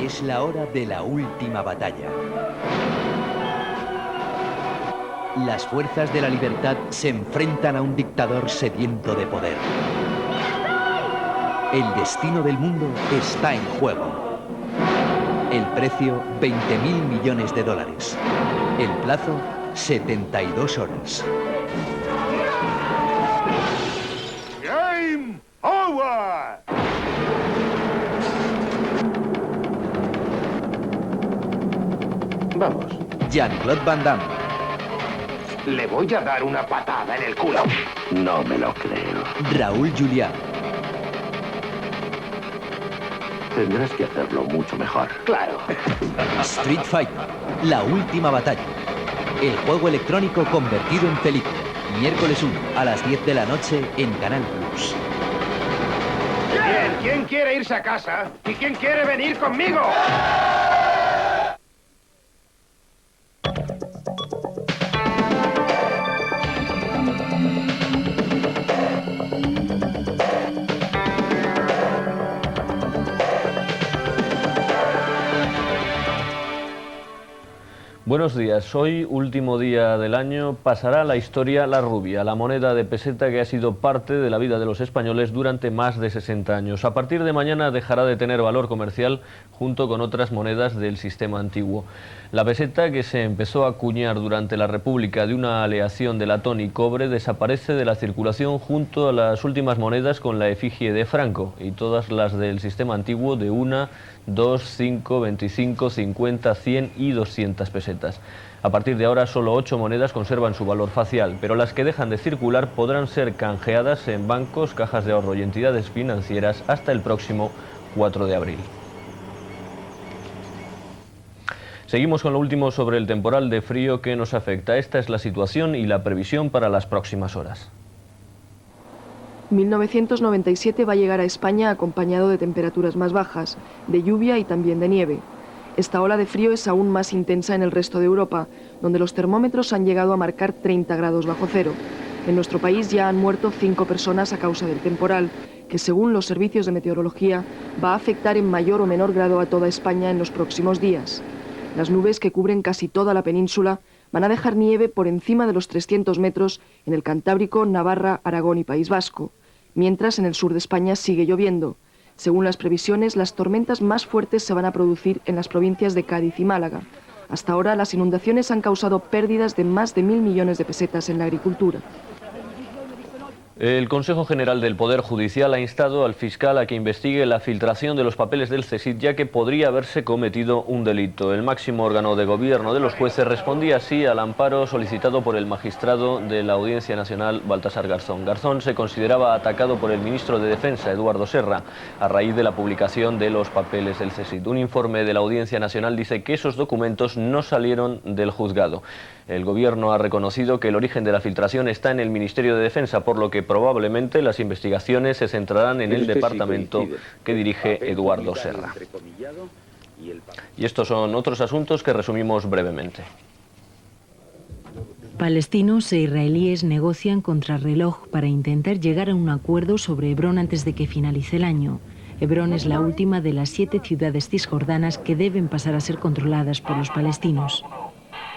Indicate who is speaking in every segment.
Speaker 1: Es la hora de la última batalla. Las fuerzas de la libertad se enfrentan a un dictador sediento de poder. El destino del mundo está en juego. El precio, 20.000 millones de dólares. El plazo, 72 horas.
Speaker 2: Game over.
Speaker 3: Vamos.
Speaker 1: Jean-Claude Van Damme.
Speaker 2: Le voy a dar una patada en el culo.
Speaker 3: No me lo creo.
Speaker 1: Raúl Juliá.
Speaker 3: Tendrás que hacerlo mucho mejor.
Speaker 2: Claro.
Speaker 1: Street Fighter, la última batalla. El juego electrónico convertido en película. Miércoles 1 a las 10 de la noche en Canal Plus.
Speaker 2: Bien, ¿quién quiere irse a casa? ¿Y quién quiere venir conmigo?
Speaker 4: Buenos días. Hoy, último día del año, pasará a la historia la rubia, la moneda de peseta que ha sido parte de la vida de los españoles durante más de 60 años. A partir de mañana dejará de tener valor comercial junto con otras monedas del sistema antiguo. La peseta, que se empezó a acuñar durante la República de una aleación de latón y cobre, desaparece de la circulación junto a las últimas monedas con la efigie de Franco y todas las del sistema antiguo de 1, 2, 5, 25, 50, 100 y 200 pesetas. A partir de ahora solo 8 monedas conservan su valor facial, pero las que dejan de circular podrán ser canjeadas en bancos, cajas de ahorro y entidades financieras hasta el próximo 4 de abril. Seguimos con lo último sobre el temporal de frío que nos afecta. Esta es la situación y la previsión para las próximas horas.
Speaker 5: 1997 va a llegar a España acompañado de temperaturas más bajas, de lluvia y también de nieve. Esta ola de frío es aún más intensa en el resto de Europa, donde los termómetros han llegado a marcar 30 grados bajo cero. En nuestro país ya han muerto 5 personas a causa del temporal, que según los servicios de meteorología va a afectar en mayor o menor grado a toda España en los próximos días. Las nubes que cubren casi toda la península van a dejar nieve por encima de los 300 metros en el Cantábrico, Navarra, Aragón y País Vasco, mientras en el sur de España sigue lloviendo. Según las previsiones, las tormentas más fuertes se van a producir en las provincias de Cádiz y Málaga. Hasta ahora, las inundaciones han causado pérdidas de más de 1.000 millones de pesetas en la agricultura.
Speaker 4: El Consejo General del Poder Judicial ha instado al fiscal a que investigue la filtración de los papeles del CSIC, ya que podría haberse cometido un delito. El máximo órgano de gobierno de los jueces respondía así al amparo solicitado por el magistrado de la Audiencia Nacional, Baltasar Garzón. Garzón se consideraba atacado por el ministro de Defensa, Eduardo Serra, a raíz de la publicación de los papeles del CSIC. Un informe de la Audiencia Nacional dice que esos documentos no salieron del juzgado. El gobierno ha reconocido que el origen de la filtración está en el Ministerio de Defensa, por lo que probablemente las investigaciones se centrarán en el departamento que dirige Eduardo Serra. Y estos son otros asuntos que resumimos brevemente.
Speaker 6: Palestinos e israelíes negocian contrarreloj para intentar llegar a un acuerdo sobre Hebrón antes de que finalice el año. Hebrón es la última de las 7 ciudades cisjordanas que deben pasar a ser controladas por los palestinos.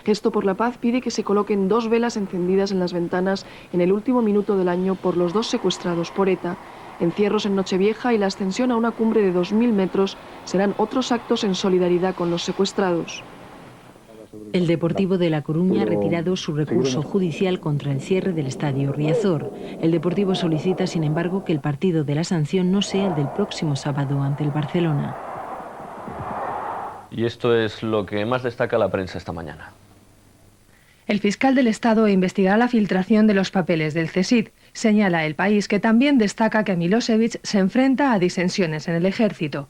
Speaker 5: Gesto por la Paz pide que se coloquen 2 velas encendidas en las ventanas en el último minuto del año por los 2 secuestrados por ETA. Encierros en Nochevieja y la ascensión a una cumbre de 2.000 metros serán otros actos en solidaridad con los secuestrados.
Speaker 6: El Deportivo de La Coruña ha retirado su recurso judicial contra el cierre del estadio Riazor. El Deportivo solicita, sin embargo, que el partido de la sanción no sea el del próximo sábado ante el Barcelona.
Speaker 4: Y esto es lo que más destaca la prensa esta mañana.
Speaker 7: El fiscal del Estado investigará la filtración de los papeles del CSIC. Señala El País que también destaca que Milosevic se enfrenta a disensiones en el ejército.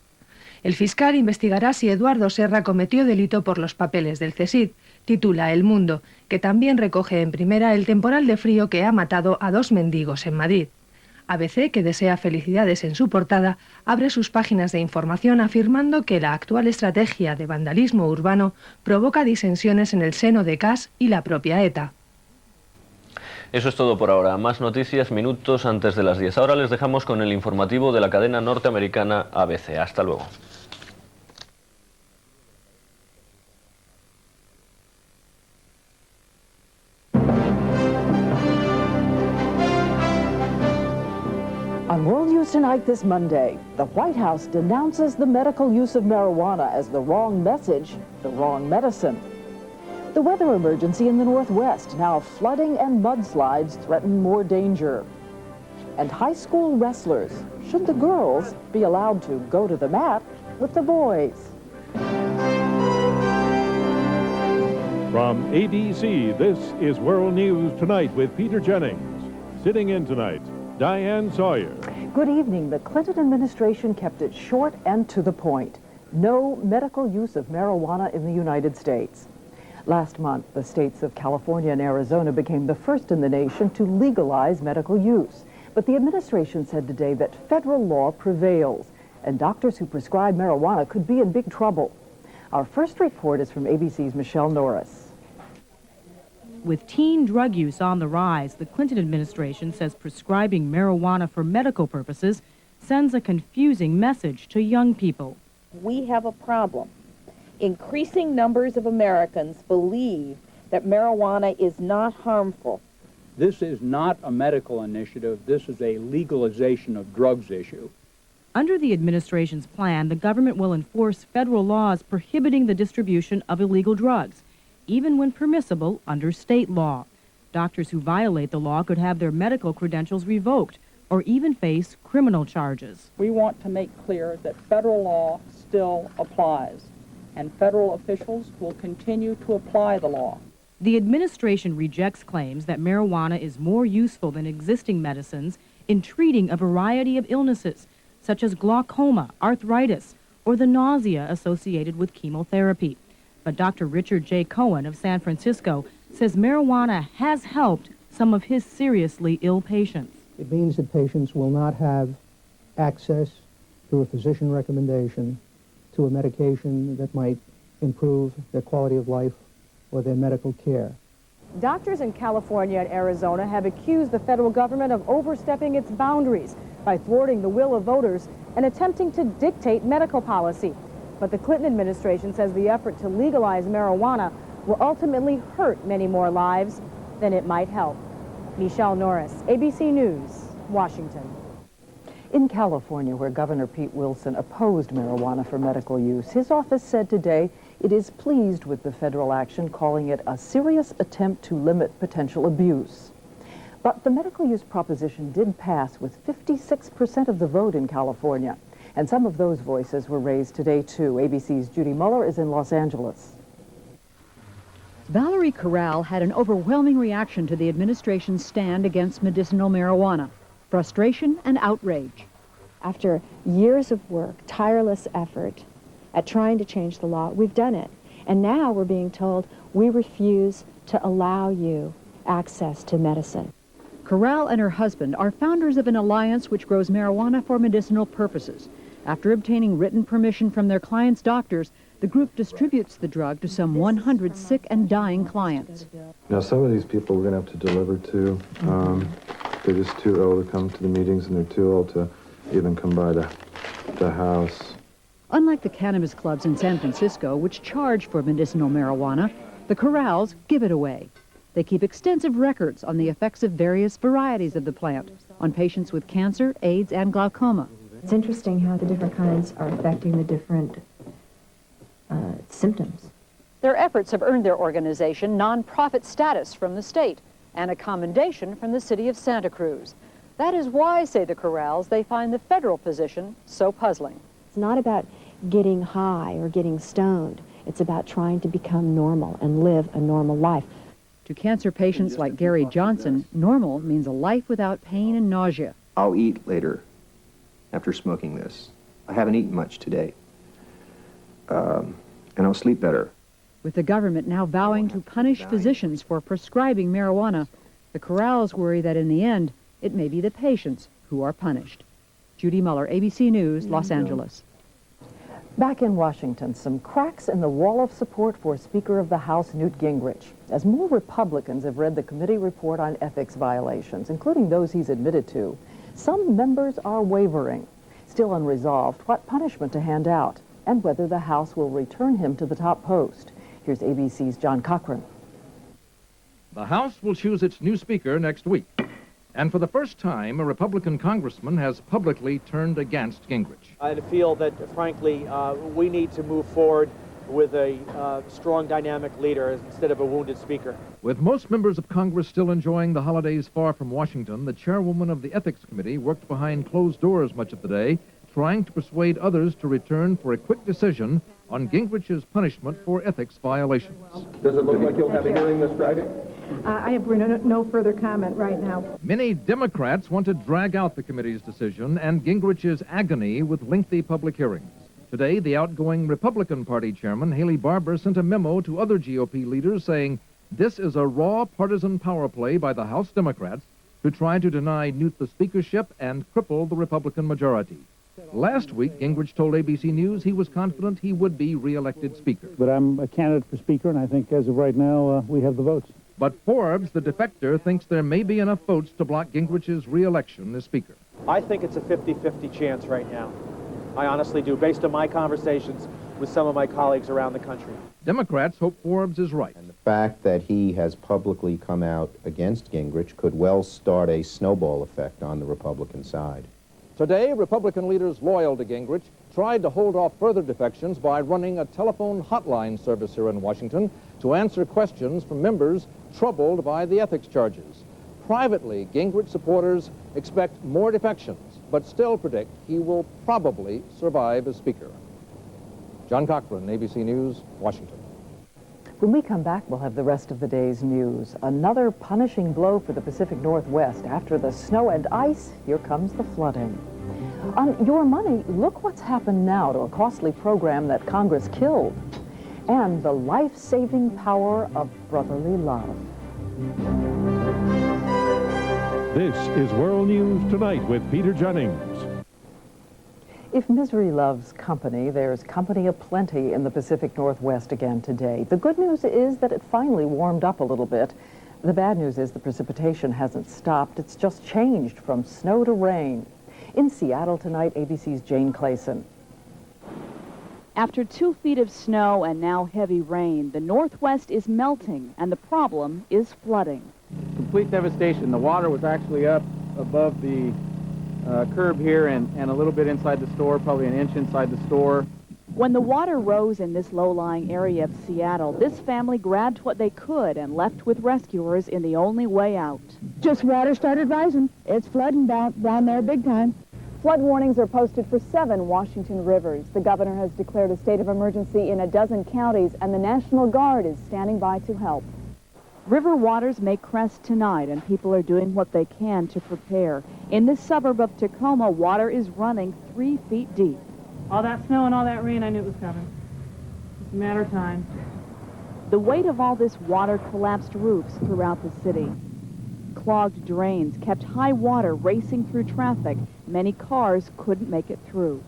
Speaker 7: El fiscal investigará si Eduardo Serra cometió delito por los papeles del CSIC. Titula El Mundo, que también recoge en primera el temporal de frío que ha matado a 2 mendigos en Madrid. ABC, que desea felicidades en su portada, abre sus páginas de información afirmando que la actual estrategia de vandalismo urbano provoca disensiones en el seno de CAS y la propia ETA.
Speaker 4: Eso es todo por ahora. Más noticias minutos antes de las 10. Ahora les dejamos con el informativo de la cadena norteamericana ABC. Hasta luego.
Speaker 8: On World Youth Tonight this Monday, the White House denounces the medical use of marijuana as the wrong message, the wrong medicine. The weather emergency in the Northwest, now flooding and mudslides threaten more danger. And high school wrestlers, should the girls be allowed to go to the mat with the boys?
Speaker 9: From ABC, this is World News Tonight with Peter Jennings. Sitting in tonight, Diane Sawyer.
Speaker 8: Good evening. The Clinton administration kept it short and to the point. No medical use of marijuana in the United States. Last month, the states of California and Arizona became the first in the nation to legalize medical use. But the administration said today that federal law prevails, and doctors who prescribe marijuana could be in big trouble. Our first report is from ABC's Michelle Norris.
Speaker 10: With teen drug use on the rise, the Clinton administration says prescribing marijuana for medical purposes sends a confusing message to young people.
Speaker 11: We have a problem. Increasing numbers of Americans believe that marijuana is not harmful.
Speaker 12: This is not a medical initiative. This is a legalization of drugs issue.
Speaker 10: Under the administration's plan, the government will enforce federal laws prohibiting the distribution of illegal drugs, even when permissible under state law. Doctors who violate the law could have their medical credentials revoked or even face criminal charges.
Speaker 13: We want to make clear that federal law still applies, and federal officials will continue to apply the law.
Speaker 10: The administration rejects claims that marijuana is more useful than existing medicines in treating a variety of illnesses, such as glaucoma, arthritis, or the nausea associated with chemotherapy. But Dr. Richard J. Cohen of San Francisco says marijuana has helped some of his seriously ill patients.
Speaker 14: It means that patients will not have access through a physician recommendation to a medication that might improve their quality of life or their medical care.
Speaker 15: Doctors in California and Arizona have accused the federal government of overstepping its boundaries by thwarting the will of voters and attempting to dictate medical policy. But the Clinton administration says the effort to legalize marijuana will ultimately hurt many more lives than it might help. Michelle Norris, ABC News, Washington.
Speaker 8: In California, where Governor Pete Wilson opposed marijuana for medical use, his office said today it is pleased with the federal action, calling it a serious attempt to limit potential abuse. But the medical use proposition did pass with 56% of the vote in California. And some of those voices were raised today, too. ABC's Judy Muller is in Los Angeles.
Speaker 16: Valerie Corral had an overwhelming reaction to the administration's stand against medicinal marijuana. Frustration and outrage.
Speaker 17: After years of work, tireless effort at trying to change the law, we've done it. And now we're being told we refuse to allow you access to medicine.
Speaker 16: Corral and her husband are founders of an alliance which grows marijuana for medicinal purposes. After obtaining written permission from their clients' doctors, the group distributes the drug to some 100 sick and dying clients.
Speaker 18: Now, some of these people we're going to have to deliver to. They're just too ill to come to the meetings, and they're too ill to even come by the house.
Speaker 16: Unlike the cannabis clubs in San Francisco, which charge for medicinal marijuana, the Corrals give it away. They keep extensive records on the effects of various varieties of the plant on patients with cancer, AIDS, and glaucoma.
Speaker 17: It's interesting how the different kinds are affecting the different symptoms.
Speaker 19: Their efforts have earned their organization nonprofit status from the state and a commendation from the city of Santa Cruz. That is why, say the Corrals, they find the federal position so puzzling.
Speaker 17: It's not about getting high or getting stoned. It's about trying to become normal and live a normal life.
Speaker 16: To cancer patients like Gary Johnson, normal means a life without pain and nausea.
Speaker 20: I'll eat later after smoking this. I haven't eaten much today. And I'll sleep better.
Speaker 16: With the government now vowing to punish physicians for prescribing marijuana, the Corrals worry that in the end, it may be the patients who are punished. Judy Muller, ABC News, Los Angeles.
Speaker 8: Back in Washington, some cracks in the wall of support for Speaker of the House Newt Gingrich, as more Republicans have read the committee report on ethics violations, including those he's admitted to. Some members are wavering, still unresolved what punishment to hand out, and whether the House will return him to the top post. Here's ABC's John Cochran.
Speaker 21: The House will choose its new Speaker next week. And for the first time, a Republican congressman has publicly turned against Gingrich.
Speaker 22: I feel that, frankly, we need to move forward with a strong, dynamic leader instead of a wounded speaker.
Speaker 21: With most members of Congress still enjoying the holidays far from Washington, the chairwoman of the Ethics Committee worked behind closed doors much of the day, trying to persuade others to return for a quick decision on Gingrich's punishment for ethics violations.
Speaker 23: Does it look like you'll have a hearing this Friday?
Speaker 24: I have no further comment right now.
Speaker 21: Many Democrats want to drag out the committee's decision and Gingrich's agony with lengthy public hearings. Today, the outgoing Republican Party chairman, Haley Barbour, sent a memo to other GOP leaders saying this is a raw partisan power play by the House Democrats to try to deny Newt the speakership and cripple the Republican majority. Last week, Gingrich told ABC News he was confident he would be re-elected Speaker.
Speaker 25: But I'm a candidate for Speaker, and I think as of right now, we have the votes.
Speaker 21: But Forbes, the defector, thinks there may be enough votes to block Gingrich's re-election as Speaker.
Speaker 22: I think it's a 50-50 chance right now. I honestly do, based on my conversations with some of my colleagues around the country.
Speaker 21: Democrats hope Forbes is right.
Speaker 26: And the fact that he has publicly come out against Gingrich could well start a snowball effect on the Republican side.
Speaker 21: Today, Republican leaders loyal to Gingrich tried to hold off further defections by running a telephone hotline service here in Washington to answer questions from members troubled by the ethics charges. Privately, Gingrich supporters expect more defections, but still predict he will probably survive as Speaker. John Cochran, ABC News, Washington.
Speaker 8: When we come back, we'll have the rest of the day's news. Another punishing blow for the Pacific Northwest. After the snow and ice, here comes the flooding. On Your Money, look what's happened now to a costly program that Congress killed. And the life-saving power of brotherly love.
Speaker 9: This is World News Tonight with Peter Jennings.
Speaker 8: If misery loves company, there's company aplenty in the Pacific Northwest again today. The good news is that it finally warmed up a little bit. The bad news is the precipitation hasn't stopped. It's just changed from snow to rain. In Seattle tonight, ABC's Jane Clayson.
Speaker 27: After 2 feet of snow and now heavy rain, the Northwest is melting and the problem is flooding.
Speaker 28: Complete devastation. The water was actually up above the curb here and a little bit inside the store, probably an inch inside the store.
Speaker 27: When the water rose in this low-lying area of Seattle, this family grabbed what they could and left with rescuers in the only way out.
Speaker 24: Just water started rising. It's flooding down there big time.
Speaker 15: Flood warnings are posted for 7 Washington rivers. The governor has declared a state of emergency in a dozen counties, and the National Guard is standing by to help.
Speaker 27: River waters may crest tonight, and people are doing what they can to prepare. In this suburb of Tacoma, water is running 3 feet deep.
Speaker 10: All that snow and all that rain, I knew it was coming. It's a matter of time.
Speaker 27: The weight of all this water collapsed roofs throughout the city. Clogged drains kept high water racing through traffic. Many cars couldn't make it through.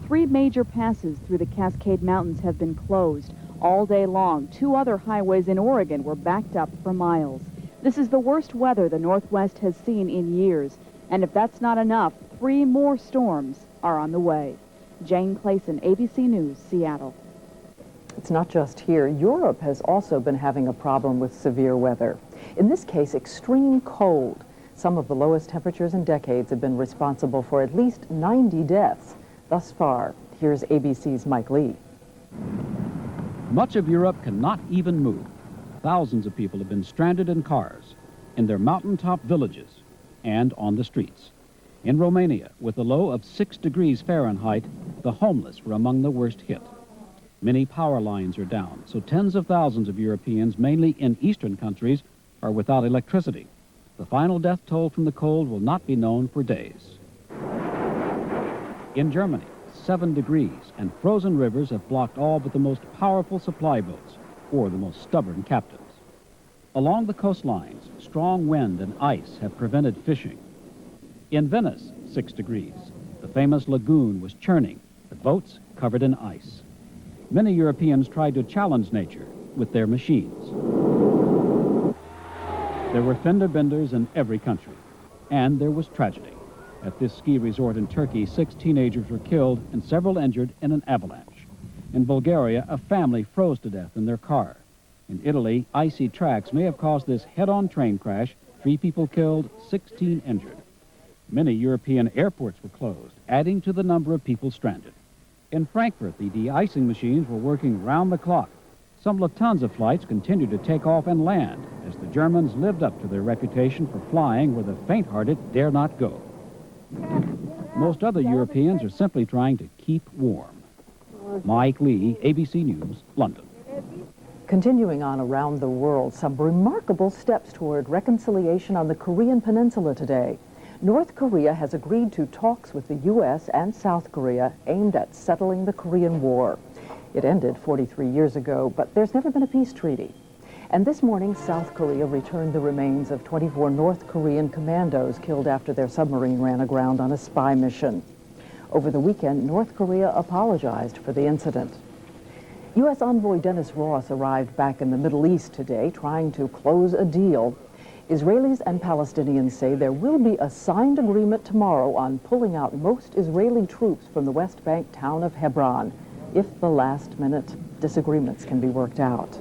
Speaker 27: 3 major passes through the Cascade Mountains have been closed. All day long, 2 other highways in Oregon were backed up for miles. This is the worst weather the Northwest has seen in years. And if that's not enough, 3 more storms are on the way. Jane Clayson, ABC News, Seattle.
Speaker 8: It's not just here. Europe has also been having a problem with severe weather. In this case, extreme cold. Some of the lowest temperatures in decades have been responsible for at least 90 deaths thus far. Here's ABC's Mike Lee.
Speaker 1: Much of Europe cannot even move. Thousands of people have been stranded in cars, in their mountaintop villages, and on the streets. In Romania, with a low of 6 degrees Fahrenheit, the homeless were among the worst hit. Many power lines are down, so tens of thousands of Europeans, mainly in eastern countries, are without electricity. The final death toll from the cold will not be known for days. In Germany, 7 degrees and frozen rivers have blocked all but the most powerful supply boats or the most stubborn captains. Along the coastlines, strong wind and ice have prevented fishing. In Venice, 6 degrees. The famous lagoon was churning, the boats covered in ice. Many Europeans tried to challenge nature with their machines. There were fender benders in every country, and there was tragedy. At this ski resort in Turkey, 6 teenagers were killed and several injured in an avalanche. In Bulgaria, a family froze to death in their car. In Italy, icy tracks may have caused this head-on train crash. 3 people killed, 16 injured. Many European airports were closed, adding to the number of people stranded. In Frankfurt, the de-icing machines were working round the clock. Some Lufthansa flights continued to take off and land as the Germans lived up to their reputation for flying where the faint-hearted dare not go. Most other Europeans are simply trying to keep warm. Mike Lee, ABC News, London.
Speaker 8: Continuing on around the world, some remarkable steps toward reconciliation on the Korean Peninsula today. North Korea has agreed to talks with the U.S. and South Korea aimed at settling the Korean War. It ended 43 years ago, but there's never been a peace treaty. And this morning, South Korea returned the remains of 24 North Korean commandos killed after their submarine ran aground on a spy mission. Over the weekend, North Korea apologized for the incident. U.S. Envoy Dennis Ross arrived back in the Middle East today, trying to close a deal. Israelis and Palestinians say there will be a signed agreement tomorrow on pulling out most Israeli troops from the West Bank town of Hebron, if the last-minute disagreements can be worked out.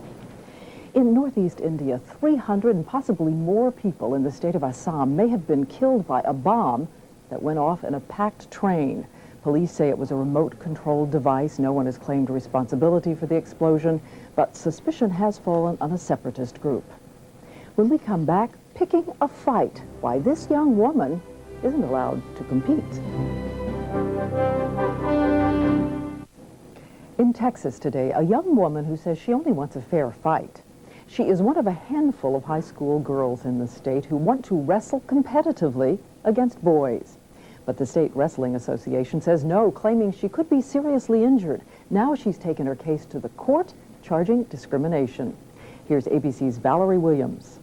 Speaker 8: In northeast India, 300 and possibly more people in the state of Assam may have been killed by a bomb that went off in a packed train. Police say it was a remote-controlled device. No one has claimed responsibility for the explosion, but suspicion has fallen on a separatist group. When we come back, picking a fight, why this young woman isn't allowed to compete. In Texas today, a young woman who says she only wants a fair fight. She is one of a handful of high school girls in the state who want to wrestle competitively against boys. But the State Wrestling Association says no, claiming she could be seriously injured. Now she's taken her case to the court, charging discrimination. Here's ABC's Valerie Williams.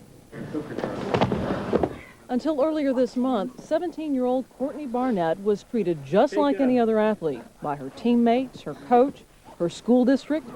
Speaker 2: Until earlier this month, 17-year-old Courtney Barnett was treated just like any other athlete by her teammates, her coach, her school district.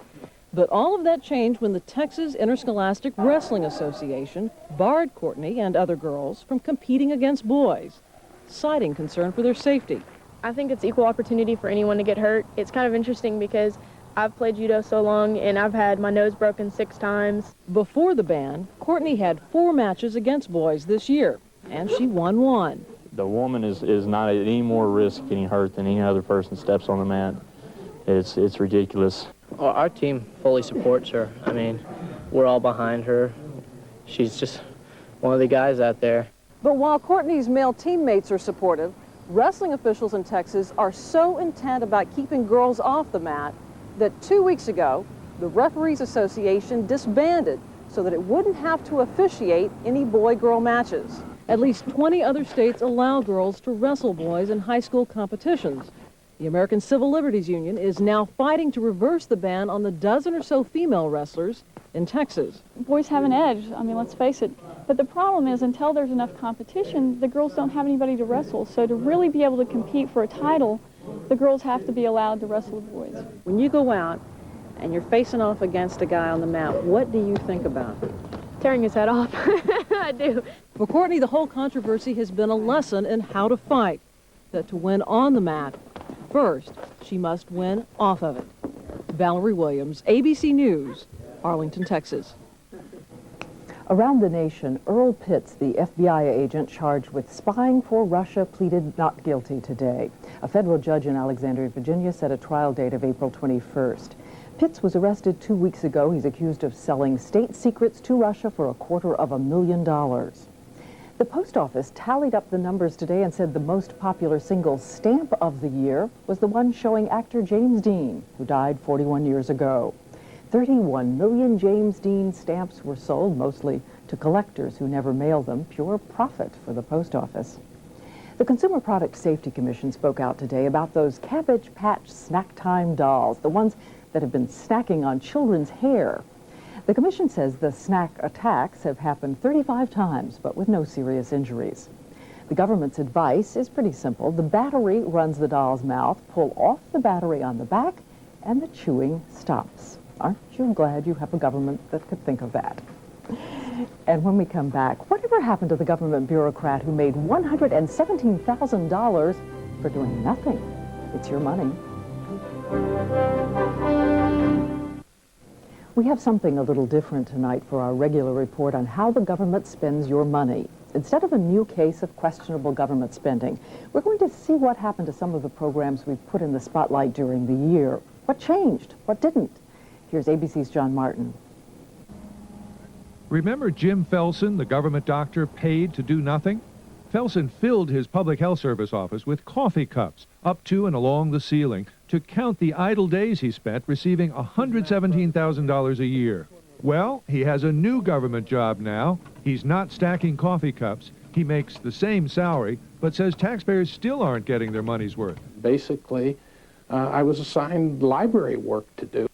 Speaker 2: But all of that changed when the Texas Interscholastic Wrestling Association barred Courtney and other girls from competing against boys, citing concern for their safety.
Speaker 3: I think it's equal opportunity for anyone to get hurt. It's kind of interesting because I've played judo so long and I've had my nose broken 6 times.
Speaker 2: Before the ban, Courtney had 4 matches against boys this year, and she won 1.
Speaker 4: The woman is not at any more risk getting hurt than any other person steps on the mat. it's ridiculous.
Speaker 5: Our team fully supports her. I mean, we're all behind her. She's just one of the guys out there.
Speaker 2: But while Courtney's male teammates are supportive, wrestling officials in Texas are so intent about keeping girls off the mat that 2 weeks ago, the Referees Association disbanded so that it wouldn't have to officiate any boy-girl matches. At least 20 other states allow girls to wrestle boys in high school competitions. The American Civil Liberties Union is now fighting to reverse the ban on the dozen or so female wrestlers in Texas.
Speaker 6: Boys have an edge, I mean, let's face it. But the problem is, until there's enough competition, the girls don't have anybody to wrestle. So to really be able to compete for a title, the girls have to be allowed to wrestle the boys.
Speaker 2: When you go out and you're facing off against a guy on the mat, what do you think about?
Speaker 3: Tearing his head off. I do.
Speaker 2: For Courtney, the whole controversy has been a lesson in how to fight. That to win on the mat, first, she must win off of it. Valerie Williams, ABC News, Arlington, Texas.
Speaker 8: Around the nation, Earl Pitts, the FBI agent charged with spying for Russia, pleaded not guilty today. A federal judge in Alexandria, Virginia, set a trial date of April 21st. Pitts was arrested 2 weeks ago. He's accused of selling state secrets to Russia for $250,000. The post office tallied up the numbers today and said the most popular single stamp of the year was the one showing actor James Dean, who died 41 years ago. 31 million James Dean stamps were sold, mostly to collectors who never mail them. Pure profit for the post office. The Consumer Product Safety Commission spoke out today about those Cabbage Patch Snack Time dolls, the ones that have been snacking on children's hair. The commission says the snack attacks have happened 35 times, but with no serious injuries. The government's advice is pretty simple. The battery runs the doll's mouth, pull off the battery on the back, and the chewing stops. Aren't you glad you have a government that could think of that? And when we come back, whatever happened to the government bureaucrat who made $117,000 for doing nothing? It's your money. We have something a little different tonight for our regular report on how the government spends your money. Instead of a new case of questionable government spending, we're going to see what happened to some of the programs we've put in the spotlight during the year. What changed? What didn't? Here's ABC's John Martin.
Speaker 9: Remember Jim Felsen, the government doctor paid to do nothing? Felsen filled his public health service office with coffee cups up to and along the ceiling to count the idle days he spent receiving $117,000 a year. Well, he has a new government job now. He's not stacking coffee cups. He makes the same salary, but says taxpayers still aren't getting their money's worth.
Speaker 28: Basically, I was assigned library work to do.